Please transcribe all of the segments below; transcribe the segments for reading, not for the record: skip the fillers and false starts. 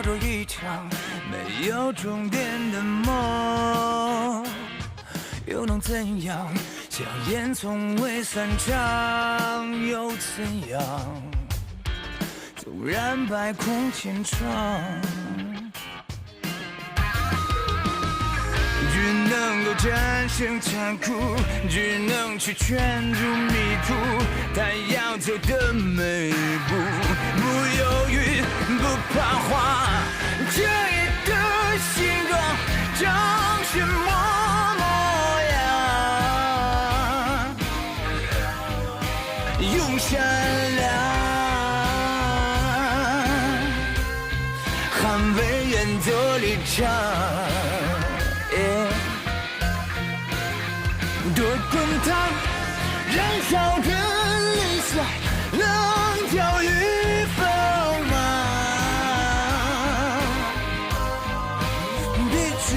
做一场没有终点的梦，又能怎样？硝烟从未散场，又怎样？纵然百孔千疮，只能够战胜残酷，只能去圈住迷途。他要走的每一步，不犹豫，不彷徨。这夜的形状，长什么模样？用善良捍卫原则立场。多滚烫，燃烧着理想，棱角与锋芒。别去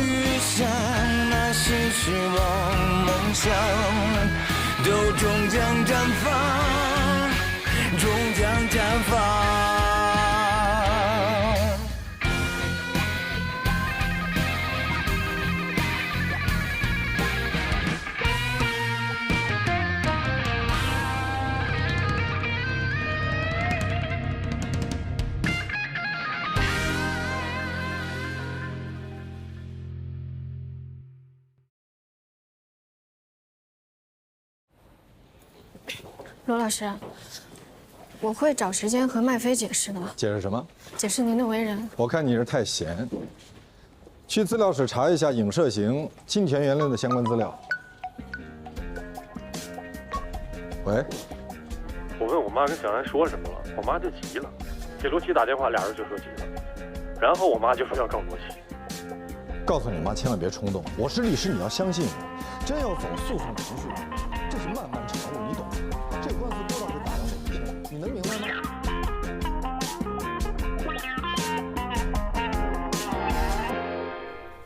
想那些失望，梦想都终将绽放，终将绽放。罗老师，我会找时间和麦飞解释的。解释什么？解释您的为人。我看你是太闲。去资料室查一下影射型侵权原令的相关资料。喂，我问我妈跟小安说什么了，我妈就急了，给罗琦打电话，俩人就说急了，然后我妈就说要告罗琦。告诉你妈千万别冲动，我是律师，你要相信我。真要走诉讼程序，这是漫漫长路，你懂吗？这官司多少是打了哪一天，你能明白吗？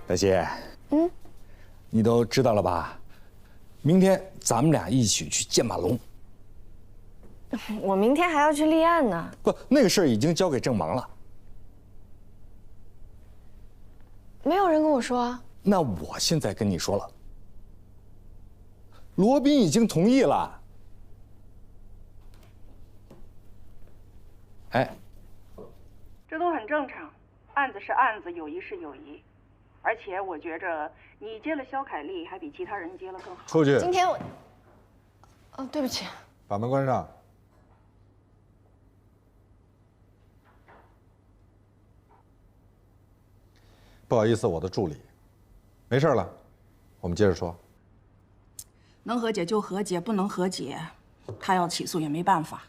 小希，你都知道了吧？明天咱们俩一起去见马龙。我明天还要去立案呢。不，那个事儿已经交给郑芒了。没有人跟我说。那我现在跟你说了，罗宾已经同意了。哎，这都很正常，案子是案子，友谊是友谊，而且我觉着你接了肖凯丽，还比其他人接了更好。出去。今天我……哦，对不起。把门关上。不好意思，我的助理。没事了，我们接着说。能和解就和解，不能和解，他要起诉也没办法。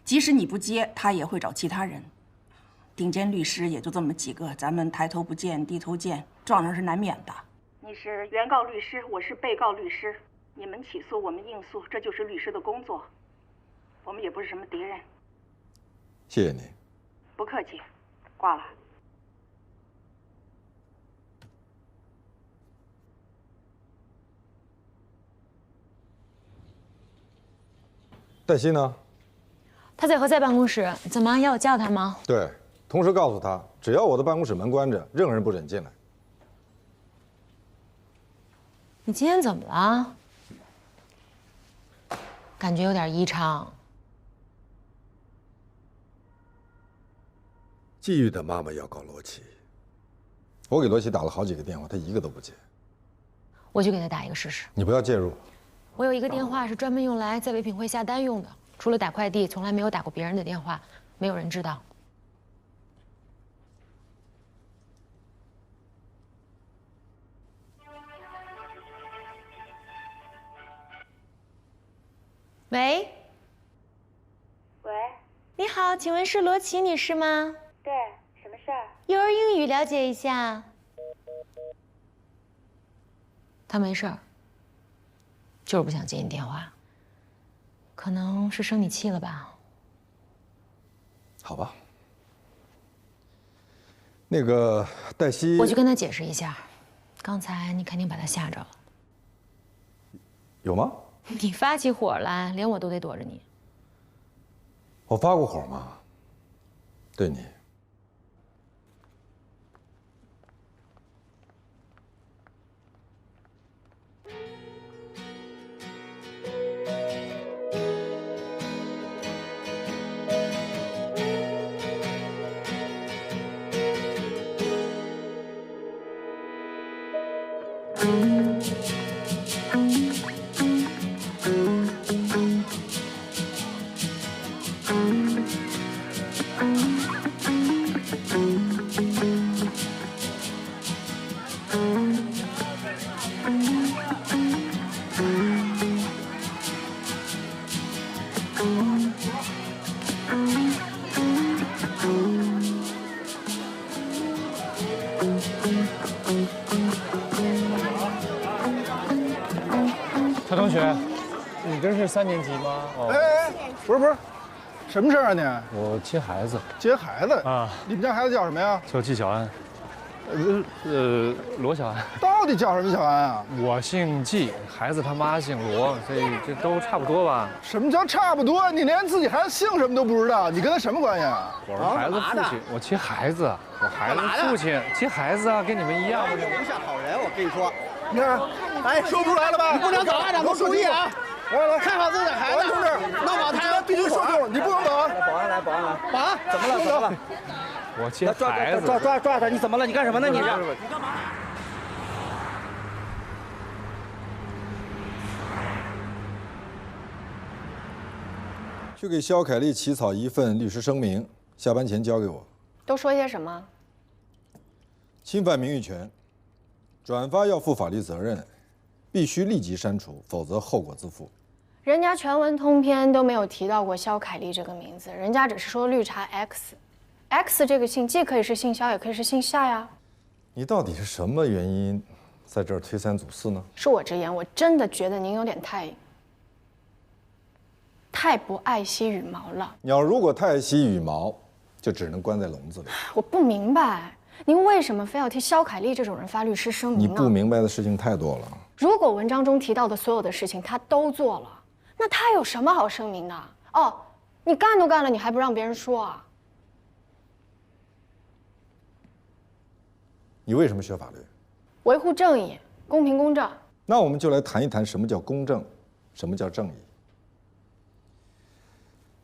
即使你不接，他也会找其他人。顶尖律师也就这么几个，咱们抬头不见低头见，撞上是难免的。你是原告律师，我是被告律师，你们起诉，我们应诉，这就是律师的工作。我们也不是什么敌人。谢谢你。不客气，挂了。黛西呢？他在何在办公室？怎么要我叫他吗？对，同时告诉他，只要我的办公室门关着，任何人不准进来。你今天怎么了？感觉有点异常。季玉的妈妈要告罗琦，我给罗琦打了好几个电话，他一个都不接。我去给他打一个试试。你不要介入。我有一个电话是专门用来在唯品会下单用的，除了打快递，从来没有打过别人的电话，没有人知道。喂。喂。你好，请问是罗琦女士吗？对，什么事儿？幼儿英语了解一下。她没事儿。就是不想接你电话，可能是生你气了吧？好吧。那个黛西，我去跟他解释一下，刚才你肯定把他吓着了。有吗？你发起火来，连我都得躲着你。我发过火吗？对你。蔡同学，你这是3年级吗？哦，哎，不是，什么事儿啊你？我接孩子接孩子啊？你们家孩子叫什么呀？叫纪晓安。罗小安。到底叫什么小安啊？我姓纪，孩子他妈姓罗，所以这都差不多吧？什么叫差不多？你连自己孩子姓什么都不知道，你跟他什么关系啊？我是孩子父亲，我接孩子，我孩子父亲接孩子啊，跟你们一样。留下好人，我跟你说。你看，哎，说不出来了吧？你不能走，家长都注意啊！来，看好自己的孩子。同志，弄好他必须说清楚，你不能走。保安来，保安来，保安，怎么了？我接孩子。抓他！你怎么了？你干什么呢？你这。你干嘛？去给肖凯丽起草一份律师声明，下班前交给我。都说些什么？侵犯名誉权，转发要负法律责任，必须立即删除，否则后果自负。人家全文通篇都没有提到过肖凯丽这个名字，人家只是说绿茶 X 这个姓既可以是姓肖，也可以是姓夏呀。你到底是什么原因，在这儿推三阻四呢？恕我直言，我真的觉得您有点太不爱惜羽毛了。鸟如果太爱惜羽毛，就只能关在笼子里。我不明白，您为什么非要替肖凯丽这种人发律师声明呢？你不明白的事情太多了。如果文章中提到的所有的事情他都做了，那他有什么好声明的？哦，你干都干了，你还不让别人说啊？你为什么学法律？维护正义，公平公正。那我们就来谈一谈什么叫公正，什么叫正义。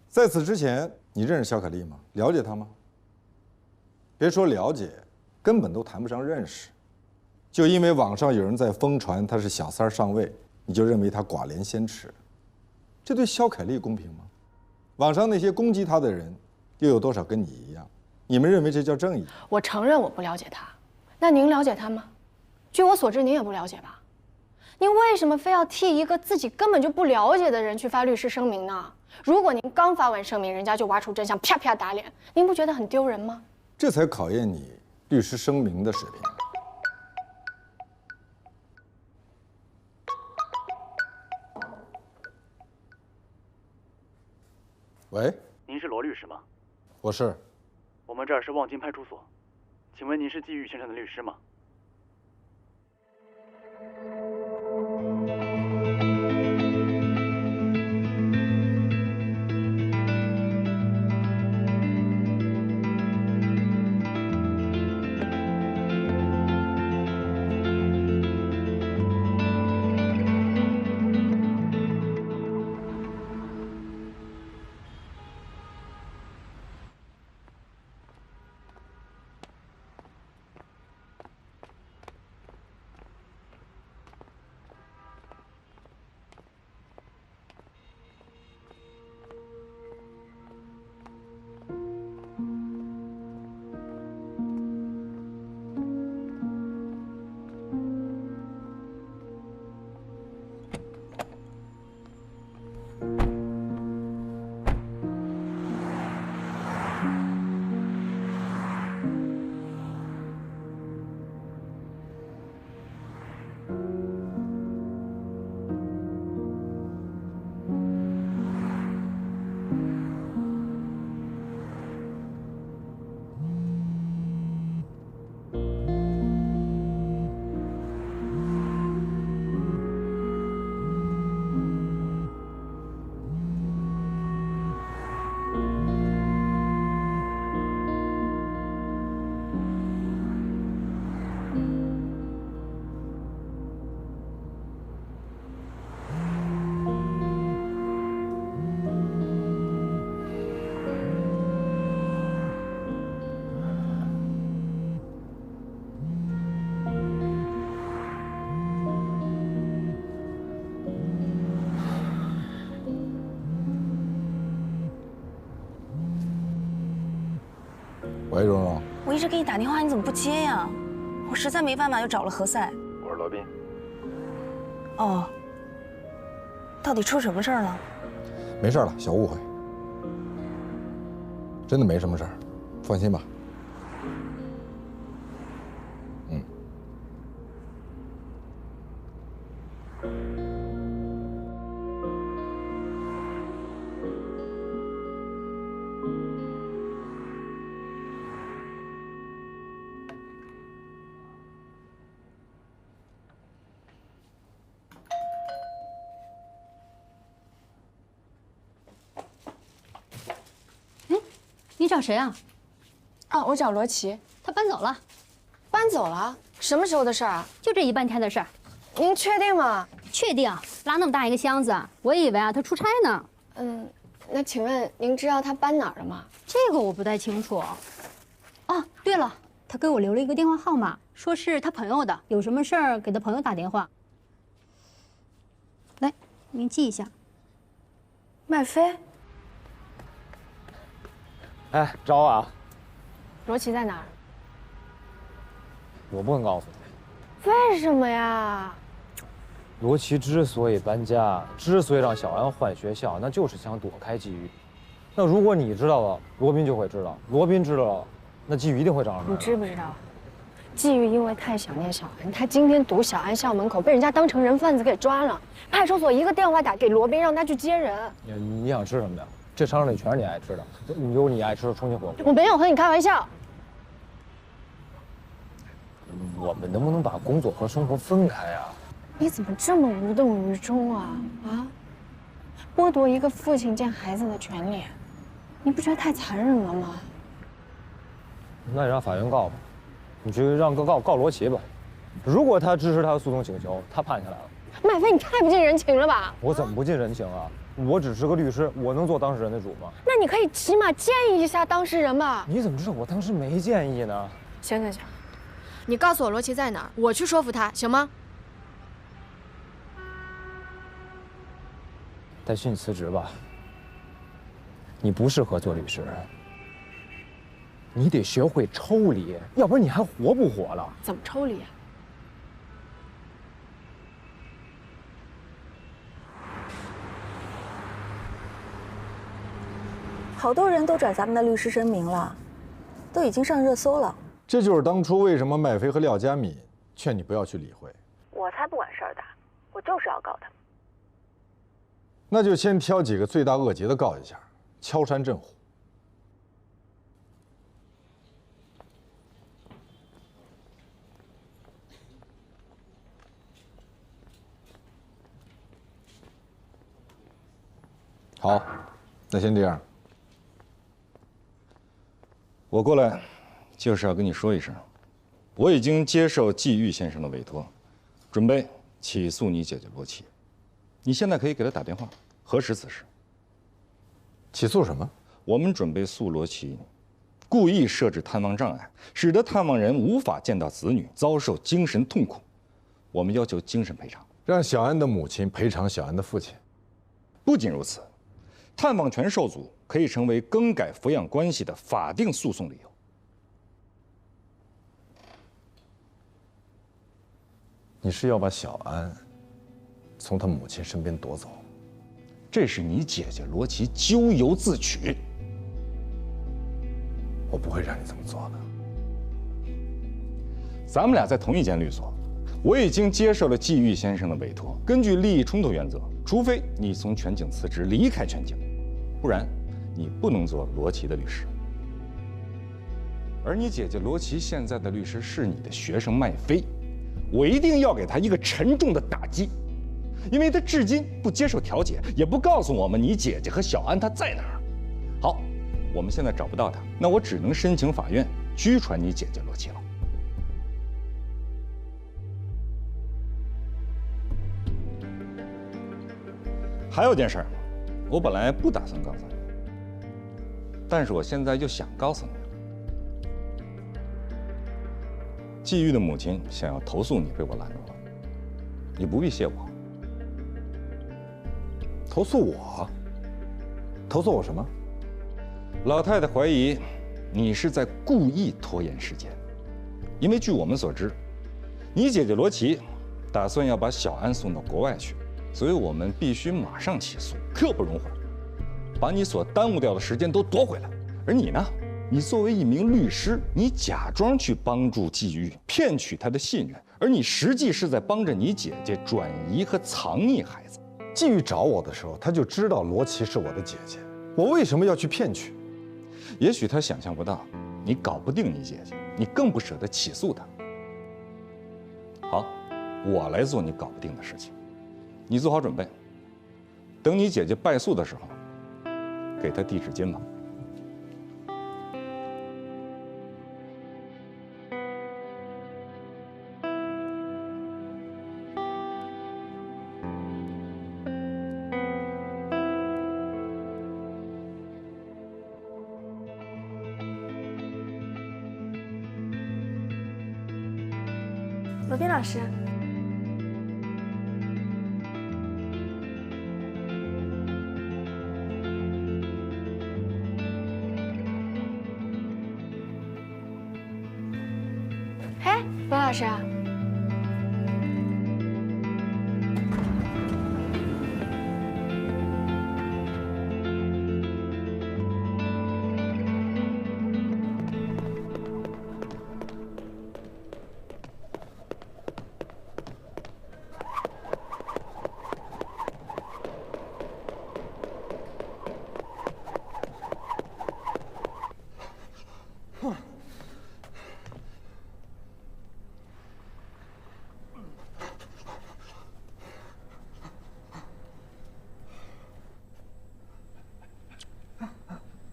在此之前，你认识肖凯丽吗？了解她吗？别说了解，根本都谈不上认识。就因为网上有人在疯传她是小三上位，你就认为她寡廉鲜耻，这对肖凯丽公平吗？网上那些攻击她的人，又有多少跟你一样？你们认为这叫正义？我承认我不了解她，那您了解她吗？据我所知，您也不了解吧？您为什么非要替一个自己根本就不了解的人去发律师声明呢？如果您刚发完声明，人家就挖出真相，啪啪打脸，您不觉得很丢人吗？这才考验你律师声明的水平。喂，您是罗律师吗？我是。我们这儿是望京派出所，请问您是季玉先生的律师吗？喂，蓉蓉，我一直给你打电话，你怎么不接呀？我实在没办法，就找了何塞。我是罗宾。哦，到底出什么事儿了？没事了，小误会，真的没什么事儿，放心吧。你找谁啊？啊，我找罗琦，他搬走了。搬走了？什么时候的事儿啊？就这一半天的事儿。您确定吗？确定，拉那么大一个箱子，我以为啊他出差呢。那请问您知道他搬哪儿了吗？这个我不太清楚。哦，对了，他给我留了一个电话号码，说是他朋友的，有什么事儿给他朋友打电话。来，您记一下。麦飞。哎，找我啊？罗琦在哪儿？我不能告诉你。为什么呀？罗琦之所以搬家，之所以让小安换学校，那就是想躲开季宇。那如果你知道了，罗宾就会知道；罗宾知道了，那季宇一定会找上门。你知不知道？季宇因为太想念小安，他今天堵小安校门口，被人家当成人贩子给抓了。派出所一个电话打给罗宾，让他去接人。你想吃什么呀？这商场里全是你爱吃的，有你爱吃的重庆火锅。我没有和你开玩笑。我们能不能把工作和生活分开啊？你怎么这么无动于衷啊？啊！剥夺一个父亲见孩子的权利，你不觉得太残忍了吗？那你让法院告吧，你去让告罗琦吧。如果他支持他的诉讼请求，他判下来了。麦飞，你太不近人情了吧？我怎么不近人情啊？我只是个律师，我能做当事人的主吗？那你可以起码建议一下当事人吧。你怎么知道我当时没建议呢？行，你告诉我罗琦在哪儿，我去说服他，行吗？黛西，你辞职吧。你不适合做律师，你得学会抽离，要不然你还活不活了？怎么抽离啊？好多人都转咱们的律师声明了，都已经上热搜了。这就是当初为什么麦飞和廖佳敏劝你不要去理会。我才不管事儿大，我就是要告他。那就先挑几个罪大恶极的告一下，敲山震虎。好，那先这样。我过来就是要跟你说一声，我已经接受季玉先生的委托，准备起诉你姐姐罗琦。你现在可以给他打电话核实此事。起诉什么？我们准备诉罗琦故意设置探望障碍，使得探望人无法见到子女，遭受精神痛苦。我们要求精神赔偿，让小安的母亲赔偿小安的父亲。不仅如此，探望权受阻可以成为更改抚养关系的法定诉讼理由。你是要把小安从他母亲身边夺走，这是你姐姐罗琦咎由自取。我不会让你这么做的。咱们俩在同一间律所，我已经接受了季玉先生的委托。根据利益冲突原则，除非你从全景辞职离开全景，不然你不能做罗琦的律师。而你姐姐罗琦现在的律师是你的学生麦飞，我一定要给他一个沉重的打击，因为他至今不接受调解，也不告诉我们你姐姐和小安她在哪儿。好，我们现在找不到她，那我只能申请法院拘传你姐姐罗琦了。还有件事儿，我本来不打算告诉你，但是我现在就想告诉你了。季玉的母亲想要投诉你被我拦住了，你不必谢我。投诉我？投诉我什么？老太太怀疑你是在故意拖延时间，因为据我们所知，你姐姐罗琦打算要把小安送到国外去，所以我们必须马上起诉，刻不容缓，把你所耽误掉的时间都夺回来。而你呢？你作为一名律师，你假装去帮助季玉，骗取她的信任，而你实际是在帮着你姐姐转移和藏匿孩子。季玉找我的时候，他就知道罗琦是我的姐姐，我为什么要去骗取？也许他想象不到，你搞不定你姐姐，你更不舍得起诉她。好，我来做你搞不定的事情，你做好准备，等你姐姐败诉的时候，给她递纸巾吧。罗宾老师，哎，罗老师，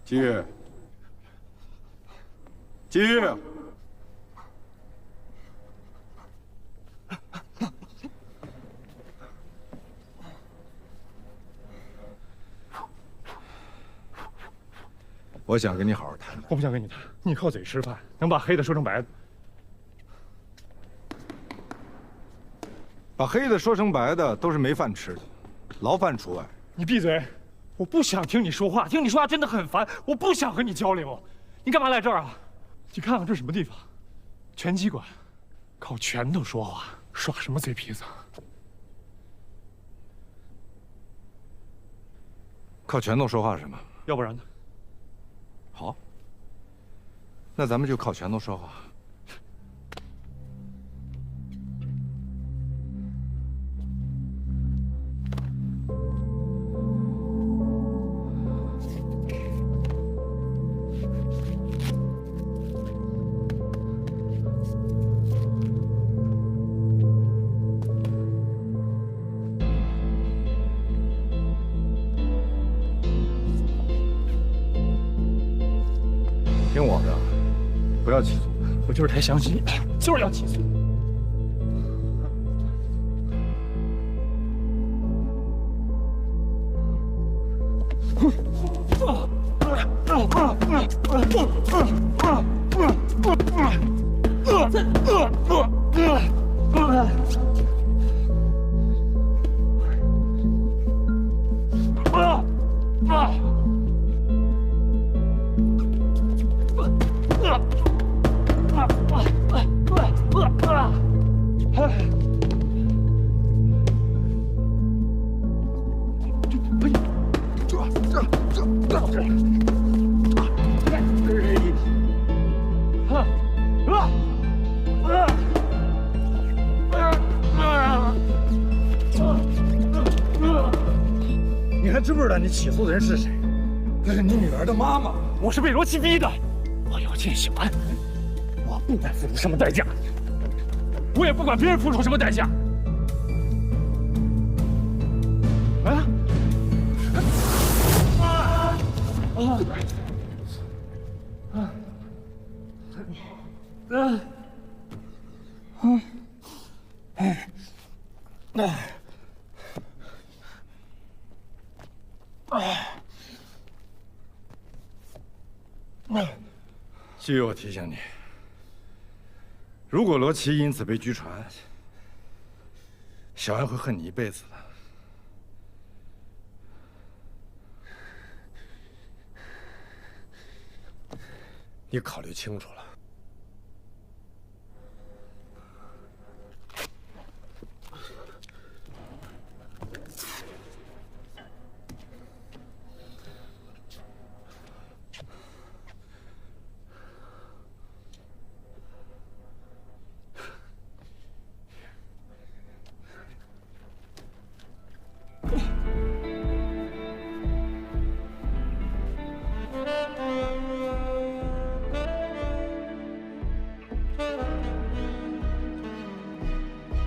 季玉，季玉，我想跟你好好谈。我不想跟你谈，你靠嘴吃饭，能把黑的说成白的。把黑的说成白的都是没饭吃的，牢饭除外。你闭嘴！我不想听你说话，听你说话真的很烦。我不想和你交流。你干嘛来这儿啊？你看看这什么地方？拳击馆，靠拳头说话，耍什么嘴皮子？靠拳头说话是吗？要不然呢？好，那咱们就靠拳头说话。听我的，不要起诉。我就是太相信你，就是要起诉。你还知不知道你起诉的人是谁？那是你女儿的妈妈。我是被罗琦逼的，我要见小安，我不管付出什么代价，我也不管别人付出什么代价。啊！季玉，我提醒你，如果罗琦因此被拘传，小安会恨你一辈子的。你考虑清楚了。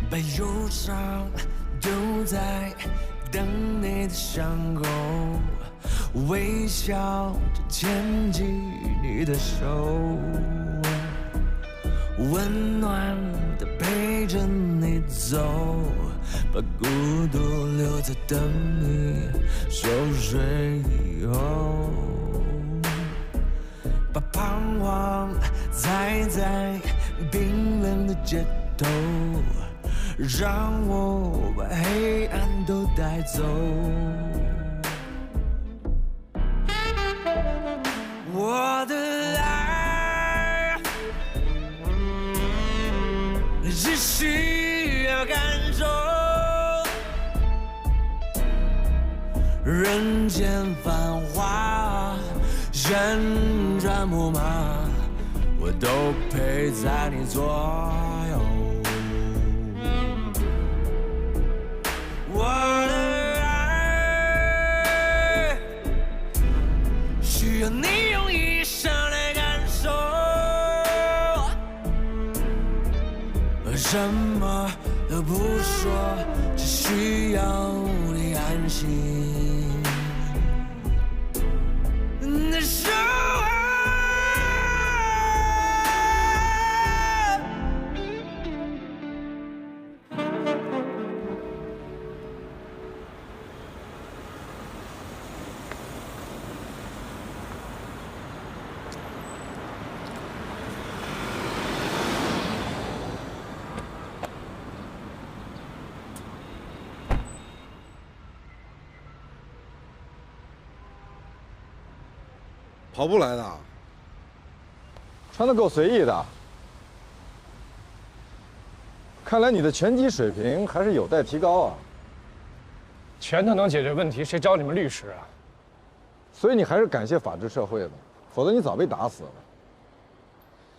把忧伤丢在等你的伤口，微笑着牵起你的手，温暖的陪着你走，把孤独留在等你熟睡以后，把彷徨踩在冰冷的街头，让我把黑暗都带走。我的爱只需要感受，人间繁华，旋转木马，我都陪在你左右。我的爱需要你用一生来感受，什么都不说，只需要你安心的守候。跑步来的，穿得够随意的。看来你的拳击水平还是有待提高啊。拳头能解决问题，谁找你们律师啊？所以你还是感谢法治社会的，否则你早被打死了。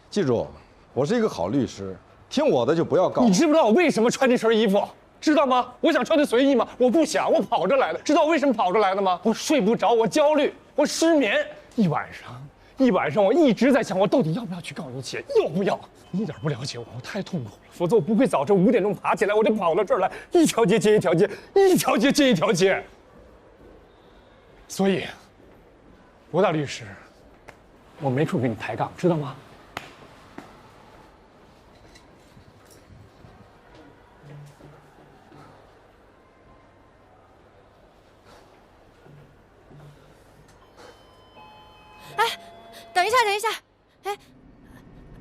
记住，我是一个好律师，听我的就不要告。你知不知道我为什么穿这身衣服？知道吗？我想穿的随意吗？我不想，我跑着来的。知道我为什么跑着来的吗？我睡不着，我焦虑，我失眠。一晚上，我一直在想，我到底要不要去告你姐？要不要？你一点不了解我，我太痛苦了。否则我不会早晨5点钟爬起来，我就跑到这儿来，一条街接一条街，一条街接一条街。所以，罗大律师，我没处跟你抬杠，知道吗？哎，等一下，哎，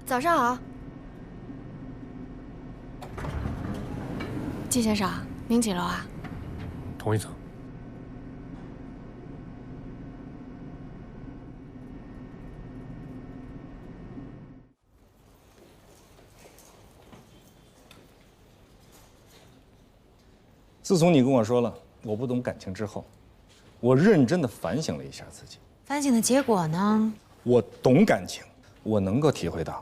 早上好，季先生，您几楼啊？同一层。自从你跟我说了我不懂感情之后，我认真的反省了一下自己。反省的结果呢？我懂感情，我能够体会到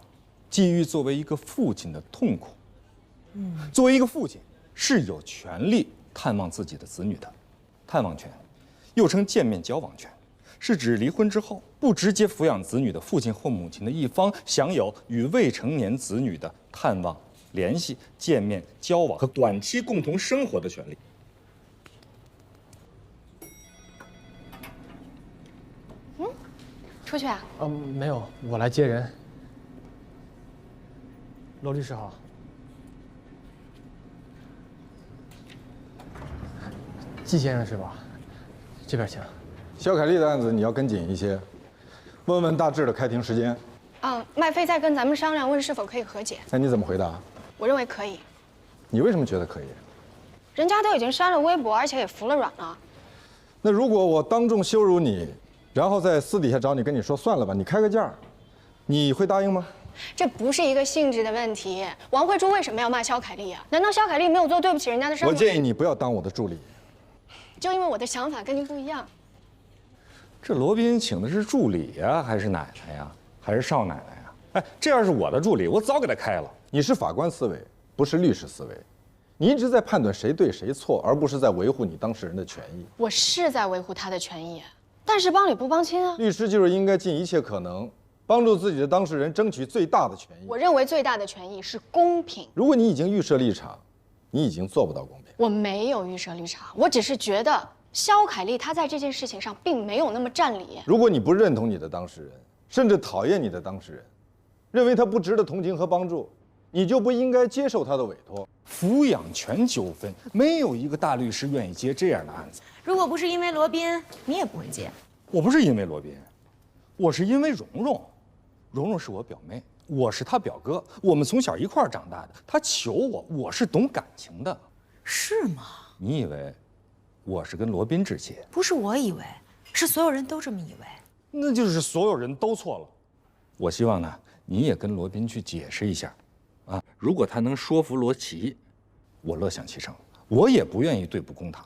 季玉作为一个父亲的痛苦。作为一个父亲，是有权利探望自己的子女的。探望权，又称见面交往权，是指离婚之后不直接抚养子女的父亲或母亲的一方，享有与未成年子女的探望、联系、见面、交往和短期共同生活的权利。出去啊？没有，我来接人。罗律师好。季先生是吧？这边请。肖凯丽的案子你要跟紧一些，问问大致的开庭时间。麦飞在跟咱们商量，问是否可以和解。那你怎么回答？我认为可以。你为什么觉得可以？人家都已经删了微博，而且也服了软了。那如果我当众羞辱你，然后在私底下找你跟你说算了吧，你开个价，你会答应吗？这不是一个性质的问题。王慧珠为什么要骂肖凯丽啊？难道肖凯丽没有做对不起人家的事吗？我建议你不要当我的助理。就因为我的想法跟您不一样。这罗宾请的是助理呀，还是奶奶呀，还是少奶奶呀？哎，这要是我的助理，我早给他开了。你是法官思维，不是律师思维。你一直在判断谁对谁错，而不是在维护你当事人的权益。我是在维护他的权益，但是帮理不帮亲啊。律师就是应该尽一切可能，帮助自己的当事人争取最大的权益。我认为最大的权益是公平。如果你已经预设立场，你已经做不到公平。我没有预设立场，我只是觉得肖凯丽她在这件事情上并没有那么占理。如果你不认同你的当事人，甚至讨厌你的当事人，认为他不值得同情和帮助，你就不应该接受他的委托。抚养权纠纷，没有一个大律师愿意接这样的案子。如果不是因为罗宾，你也不会接。我不是因为罗宾，我是因为蓉蓉。蓉蓉是我表妹，我是她表哥，我们从小一块儿长大的。她求我，我是懂感情的。是吗？你以为我是跟罗宾致谢？不是我以为，是所有人都这么以为。那就是所有人都错了。我希望呢，你也跟罗宾去解释一下，啊，如果他能说服罗琦，我乐享其成。我也不愿意对簿公堂。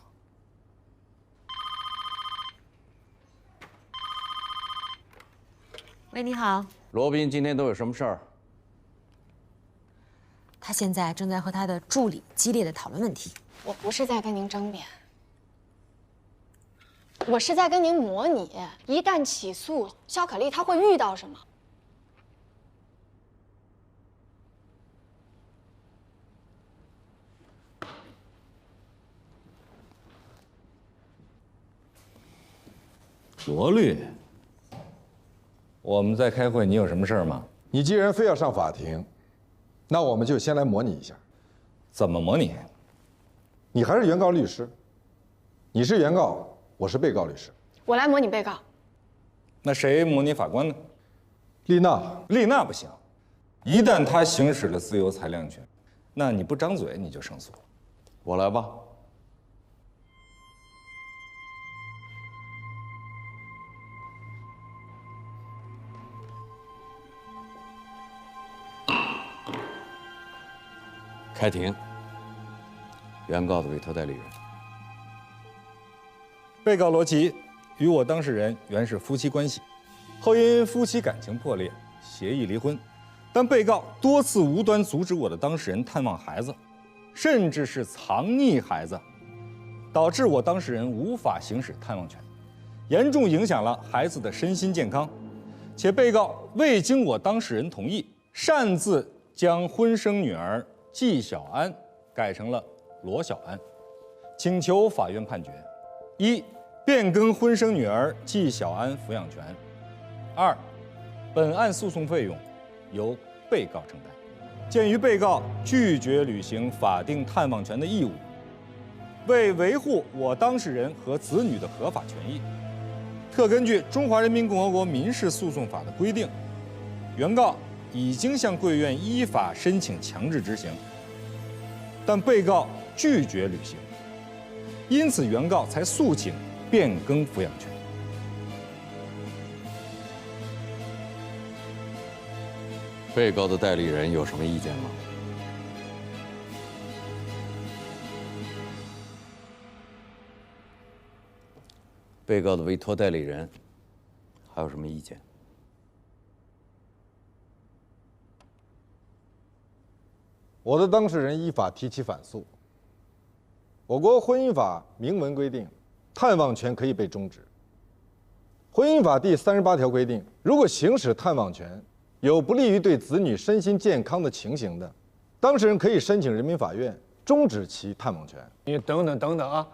喂，你好。罗宾今天都有什么事儿？他现在正在和他的助理激烈的讨论问题。我不是在跟您争辩，我是在跟您模拟，一旦起诉肖可丽，她会遇到什么。罗律，我们在开会，你有什么事儿吗？你既然非要上法庭，那我们就先来模拟一下。怎么模拟？你还是原告律师，你是原告，我是被告律师。我来模拟被告。那谁模拟法官呢？丽娜。丽娜不行，一旦她行使了自由裁量权，那你不张嘴你就胜诉了。我来吧。开庭。原告的委托代理人。被告罗琦与我当事人原是夫妻关系，后因夫妻感情破裂，协议离婚。但被告多次无端阻止我的当事人探望孩子，甚至是藏匿孩子，导致我当事人无法行使探望权，严重影响了孩子的身心健康。且被告未经我当事人同意，擅自将婚生女儿纪晓安改成了罗小安，请求法院判决：一、变更婚生女儿纪晓安抚养权；二、本案诉讼费用由被告承担。鉴于被告拒绝履行法定探望权的义务，为维护我当事人和子女的合法权益，特根据《中华人民共和国民事诉讼法》的规定，原告已经向贵院依法申请强制执行，但被告拒绝履行，因此原告才诉请变更抚养权。被告的代理人有什么意见吗？被告的委托代理人还有什么意见？我的当事人依法提起反诉。我国婚姻法明文规定，探望权可以被终止。婚姻法第38条规定，如果行使探望权有不利于对子女身心健康的情形的，当事人可以申请人民法院终止其探望权。你等等啊！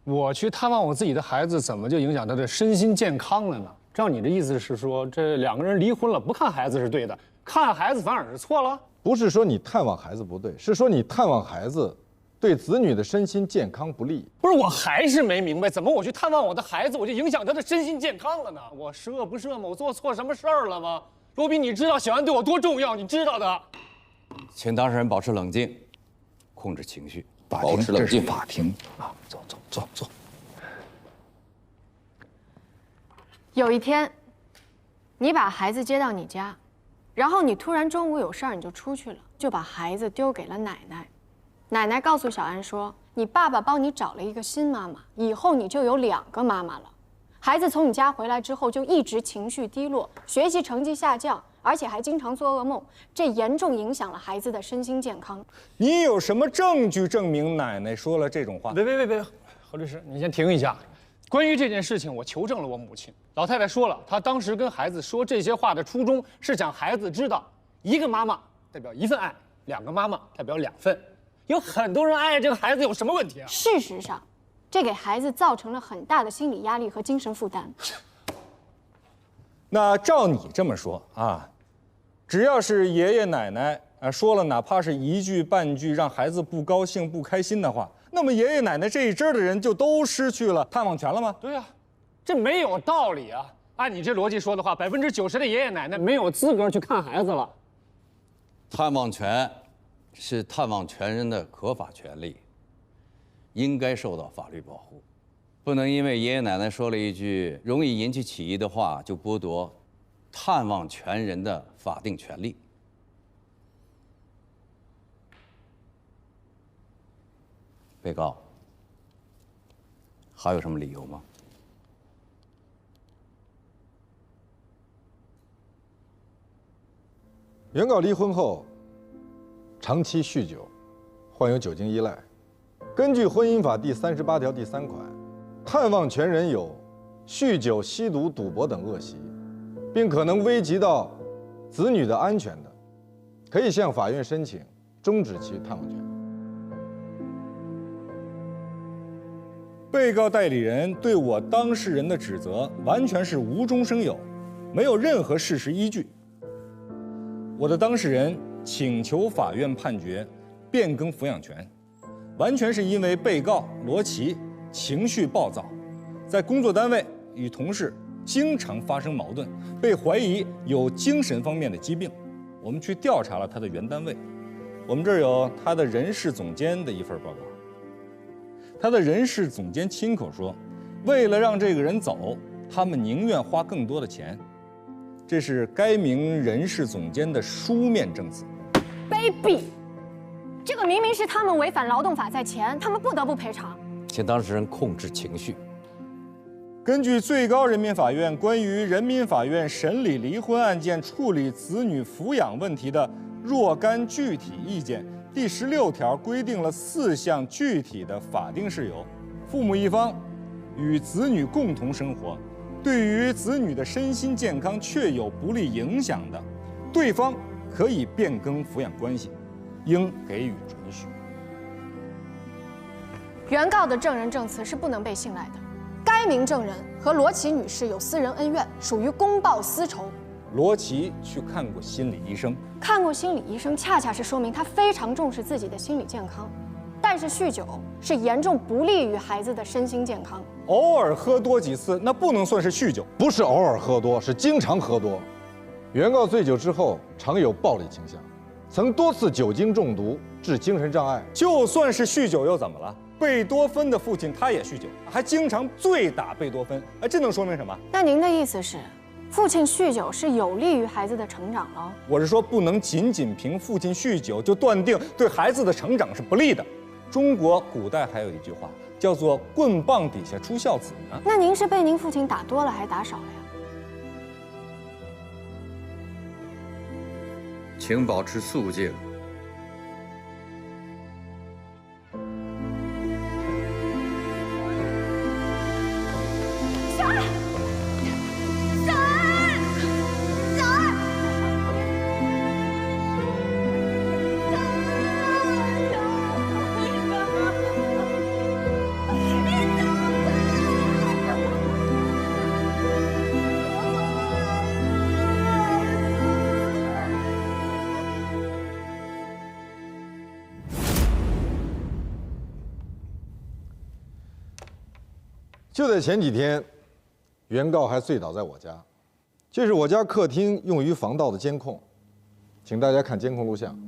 我去探望我自己的孩子，怎么就影响他的身心健康了呢？照你的意思是说，这两个人离婚了，不看孩子是对的，看孩子反而是错了？不是说你探望孩子不对，是说你探望孩子对子女的身心健康不利。不是，我还是没明白，怎么我去探望我的孩子，我就影响他的身心健康了呢？我十恶不赦吗？我做错什么事儿了吗？罗宾，你知道小安对我多重要，你知道的。请当事人保持冷静，控制情绪，保持冷静。法庭啊，坐。有一天，你把孩子接到你家，然后你突然中午有事儿你就出去了，就把孩子丢给了奶奶。奶奶告诉小安说，你爸爸帮你找了一个新妈妈，以后你就有2个妈妈了。孩子从你家回来之后就一直情绪低落，学习成绩下降，而且还经常做噩梦，这严重影响了孩子的身心健康。你有什么证据证明奶奶说了这种话？别，何律师，你先停一下。关于这件事情，我求证了我母亲，老太太说了，她当时跟孩子说这些话的初衷是想孩子知道，1个妈妈代表1份爱，2个妈妈代表2份。有很多人爱这个孩子有什么问题啊？事实上，这给孩子造成了很大的心理压力和精神负担。那照你这么说啊，只要是爷爷奶奶说了哪怕是1句半句让孩子不高兴不开心的话，那么爷爷奶奶这一支的人就都失去了探望权了吗？对啊，这没有道理啊！按你这逻辑说的话，90%的爷爷奶奶没有资格去看孩子了。探望权是探望权人的合法权利，应该受到法律保护，不能因为爷爷奶奶说了一句容易引起起疑的话，就剥夺探望权人的法定权利。被告，还有什么理由吗？原告离婚后长期酗酒，患有酒精依赖。根据婚姻法第38条第3款，探望权人有酗酒、吸毒、赌博等恶习，并可能危及到子女的安全的，可以向法院申请终止其探望权。被告代理人对我当事人的指责完全是无中生有，没有任何事实依据。我的当事人请求法院判决变更抚养权，完全是因为被告罗琦情绪暴躁，在工作单位与同事经常发生矛盾，被怀疑有精神方面的疾病。我们去调查了他的原单位，我们这儿有他的人事总监的一份报告。他的人事总监亲口说，为了让这个人走，他们宁愿花更多的钱。这是该名人事总监的书面证词。卑鄙！这个明明是他们违反劳动法在前，他们不得不赔偿。请当事人控制情绪。根据最高人民法院关于人民法院审理离婚案件处理子女抚养问题的若干具体意见第16条规定了4项具体的法定事由：父母一方与子女共同生活，对于子女的身心健康确有不利影响的，对方可以变更抚养关系，应给予准许。原告的证人证词是不能被信赖的。该名证人和罗琦女士有私人恩怨，属于公报私仇。罗琦去看过心理医生，看过心理医生，恰恰是说明他非常重视自己的心理健康。但是酗酒是严重不利于孩子的身心健康。偶尔喝多几次，那不能算是酗酒。不是偶尔喝多，是经常喝多。原告醉酒之后常有暴力倾向，曾多次酒精中毒致精神障碍。就算是酗酒又怎么了？贝多芬的父亲他也酗酒，还经常醉打贝多芬，这能说明什么？那您的意思是，父亲酗酒是有利于孩子的成长了？我是说，不能仅仅凭父亲酗酒就断定对孩子的成长是不利的。中国古代还有一句话叫做“棍棒底下出孝子”呢。那您是被您父亲打多了还打少了呀？请保持肃静。小安，小安，小安。就在前几天，原告还醉倒在我家，这是我家客厅用于防盗的监控，请大家看监控录像。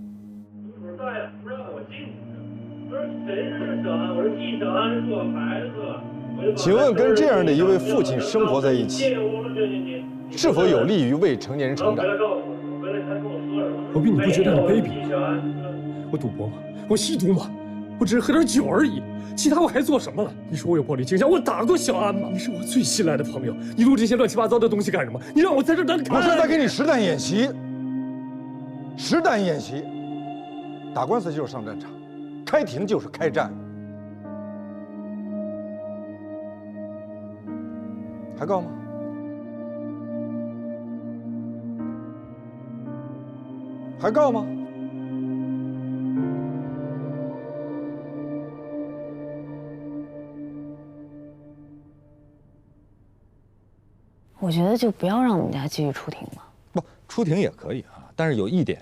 不让我进去，我说谁是小安？我说季小安是我孩子。请问跟这样的一位父亲生活在一起，是否有利于未成年人成长？罗宾，你不觉得很卑鄙吗？我赌博吗？我吸毒吗？我只是喝点酒而已，其他我还做什么了？你说我有暴力倾向，我打过小安吗？你是我最信赖的朋友，你录这些乱七八糟的东西干什么？你让我在这难堪。我是在给你实弹演习，实弹演习。打官司就是上战场，开庭就是开战。还告吗？还告吗？我觉得就不要让我们家继续出庭了。不，出庭也可以啊，但是有一点，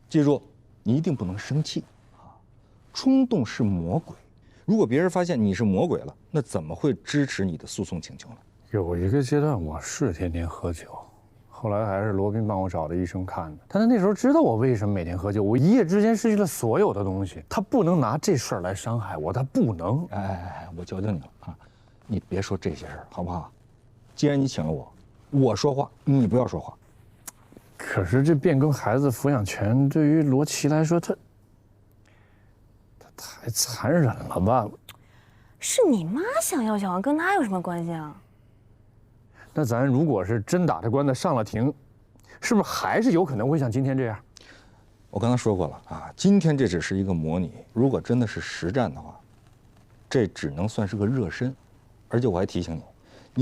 记住，你一定不能生气啊！冲动是魔鬼，如果别人发现你是魔鬼了，那怎么会支持你的诉讼请求呢？有一个阶段我是天天喝酒，后来还是罗宾帮我找的医生看的。但他那时候知道我为什么每天喝酒，我一夜之间失去了所有的东西，他不能拿这事儿来伤害我，他不能。哎，我教教你了啊，你别说这些事儿，好不好？既然你请了我，我说话，你不要说话。可是这变更孩子抚养权对于罗琦来说，他太残忍了吧？是你妈想要小安，跟他有什么关系啊？那咱如果是真打这官司上了庭，是不是还是有可能会像今天这样？我刚才说过了啊，今天这只是一个模拟，如果真的是实战的话，这只能算是个热身。而且我还提醒你，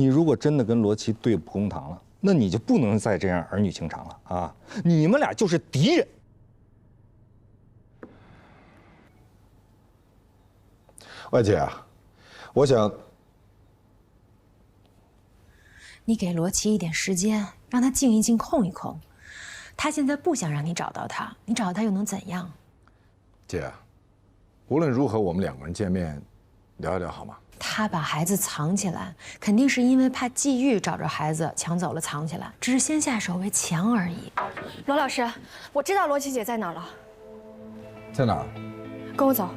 你如果真的跟罗琦对簿公堂了，那你就不能再这样儿女情长了啊！你们俩就是敌人。外姐啊，我想你给罗琦一点时间，让他静一静，空一空。他现在不想让你找到他，你找到他又能怎样？姐，无论如何，我们两个人见面聊一聊好吗？他把孩子藏起来，肯定是因为怕季玉找着孩子抢走了藏起来，只是先下手为强而已。罗老师，我知道罗琦姐在哪儿了，在哪儿？跟我走。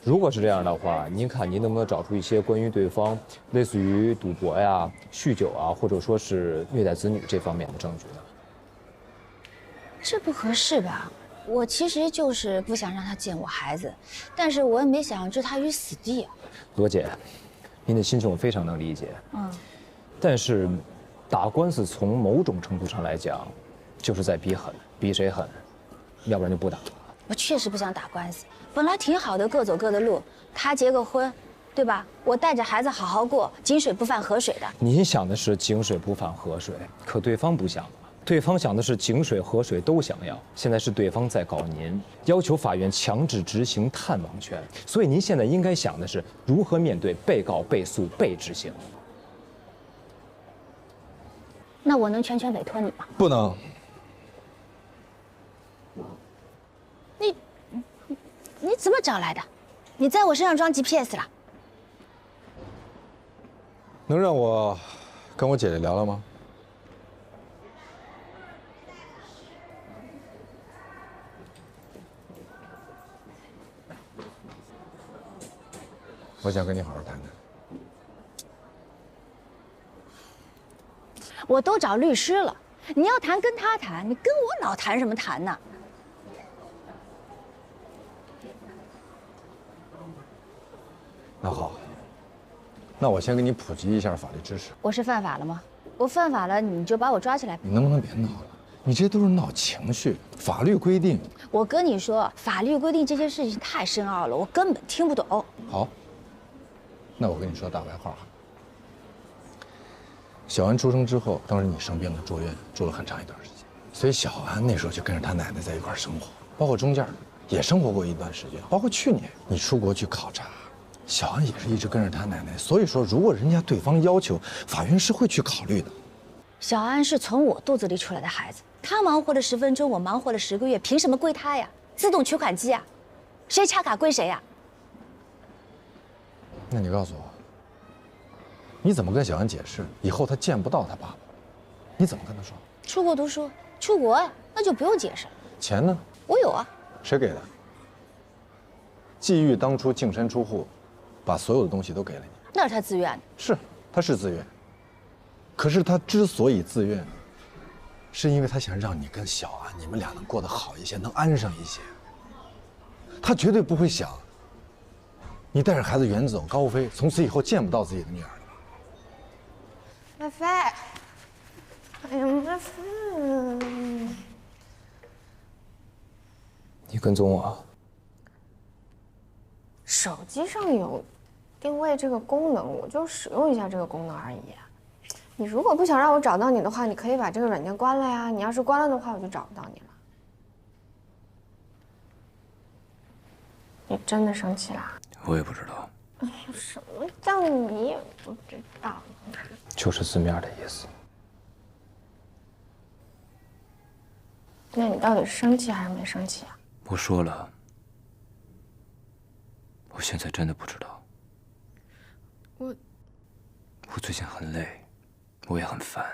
如果是这样的话，您看您能不能找出一些关于对方类似于赌博呀、酗酒啊，或者说是虐待子女这方面的证据呢？这不合适吧？我其实就是不想让他见我孩子，但是我也没想置他于死地啊。罗姐，您的心情我非常能理解。但是打官司从某种程度上来讲，就是在比狠，比谁狠，要不然就不打了。我确实不想打官司，本来挺好的，各走各的路。他结个婚，对吧？我带着孩子好好过，井水不犯河水的。您想的是井水不犯河水，可对方不想啊，对方想的是井水河水都想要。现在是对方在搞您，要求法院强制执行探网权，所以您现在应该想的是如何面对被告、被诉、被执行。那我能全权委托你吗？不能。你怎么找来的？你在我身上装 GPS 了？能让我跟我姐姐聊聊吗？我想跟你好好谈谈。我都找律师了，你要谈跟他谈，你跟我老谈什么谈呢？那好，那我先给你普及一下法律知识。我是犯法了吗？我犯法了，你就把我抓起来。你能不能别闹了？你这都是闹情绪。法律规定，我跟你说，法律规定这些事情太深奥了，我根本听不懂。好，那我跟你说大白话哈。小安出生之后，当时你生病了，住院住了很长一段时间，所以小安那时候就跟着他奶奶在一块生活，包括中间也生活过一段时间，包括去年你出国去考察。小安也是一直跟着他奶奶，所以说，如果人家对方要求，法院是会去考虑的。小安是从我肚子里出来的孩子，他忙活了10分钟，我忙活了10个月，凭什么归他呀？自动取款机啊，谁插卡归谁呀？那你告诉我，你怎么跟小安解释以后他见不到他爸爸？你怎么跟他说？出国读书，出国呀，那就不用解释了。钱呢？我有啊。谁给的？季玉当初净身出户，把所有的东西都给了你。那是他自愿的。是，他是自愿。可是他之所以自愿，是因为他想让你跟小安你们俩能过得好一些，能安上一些。他绝对不会想你带着孩子远走高飞，从此以后见不到自己的女儿了吧？麦飞，哎呀，麦飞，你跟踪我？手机上有定位这个功能，我就使用一下这个功能而已。你如果不想让我找到你的话，你可以把这个软件关了呀。你要是关了的话，我就找不到你了。你真的生气啦？我也不知道。哎呀，什么叫你也不知道？就是字面的意思。那你到底是生气还是没生气啊？我说了，我现在真的不知道。我最近很累，我也很烦。